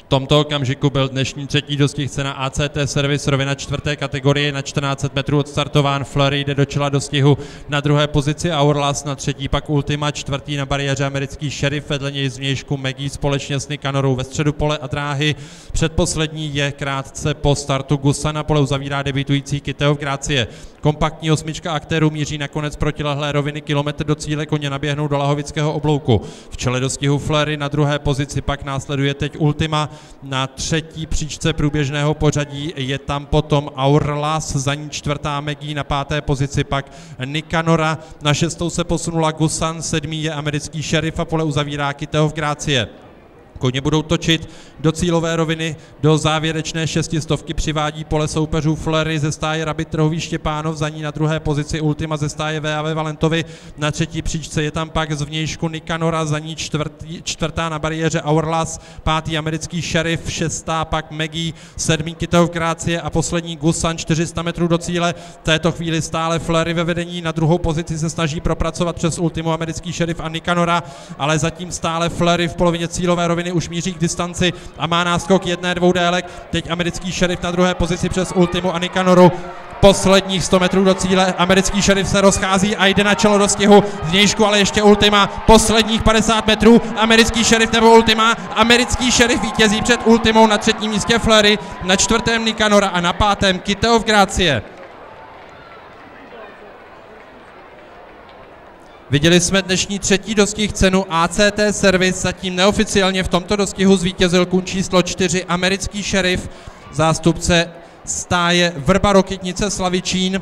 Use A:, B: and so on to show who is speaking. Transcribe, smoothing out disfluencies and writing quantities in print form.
A: V tomto okamžiku byl dnešní třetí dostih cena ACT Service rovina 4. kategorie na 1400 metrů odstartován. Flurry jde do čela dostihu, na druhé pozici Hourglass, na třetí pak Ultima, čtvrtý na bariéře americký Sheriff, vedle něj zvnějšku Maggie společně s Nicanorou ve středu pole a dráhy. Předposlední je krátce po startu Gusan, na pole uzavírá debitující Kyteov Gracie. Kompaktní osmička aktérů míří nakonec protilehlé roviny, kilometr do cíle, koně naběhnou do Lahovického oblouku. V čele dostihu Flurry, na druhé pozici pak následuje teď Ultima, na třetí příčce průběžného pořadí je tam potom Hourglass, za ní čtvrtá Maggie, na páté pozici pak Nicanora, na šestou se posunula Gusan, sedmý je americký Sheriff a pole uzavírá Kyteov Gracie. Koně budou točit do cílové roviny, do závěrečné šestistovky, přivádí pole soupeřů Flurry ze stáje Rabbit Trhový Štěpánov, za ní na druhé pozici Ultima ze stáje VAV Valentovi, na třetí příčce je tam pak zvnějšku Nicanora, za ní čtvrtá na bariéře Hourglass, pátý americký Sheriff, šestá pak Maggie, sedmý Kyteov Gracie a poslední Gusan, 400 metrů do cíle. V této chvíli stále Flurry ve vedení, na druhou pozici se snaží propracovat přes Ultimu americký Sheriff a Nicanora, ale zatím stále Flurry v polovině cílové roviny už míří k distanci a má náskok 1-2 délek. Teď americký Sheriff na druhé pozici přes Ultimu a Nicanoru. Posledních 100 metrů do cíle, americký Sheriff se rozchází a jde na čelo dostihu, zvnějšku ale ještě Ultima, posledních 50 metrů, americký Sheriff nebo Ultima, americký Sheriff vítězí před Ultimou, na třetím místě Flurry, na čtvrtém Nicanora a na pátém Kyteov Gracie. Viděli jsme dnešní třetí dostih cenu ACT Service, zatím neoficiálně v tomto dostihu zvítězil kun číslo 4 americký Sheriff, zástupce stáje Vrba Rokytnice Slavičín.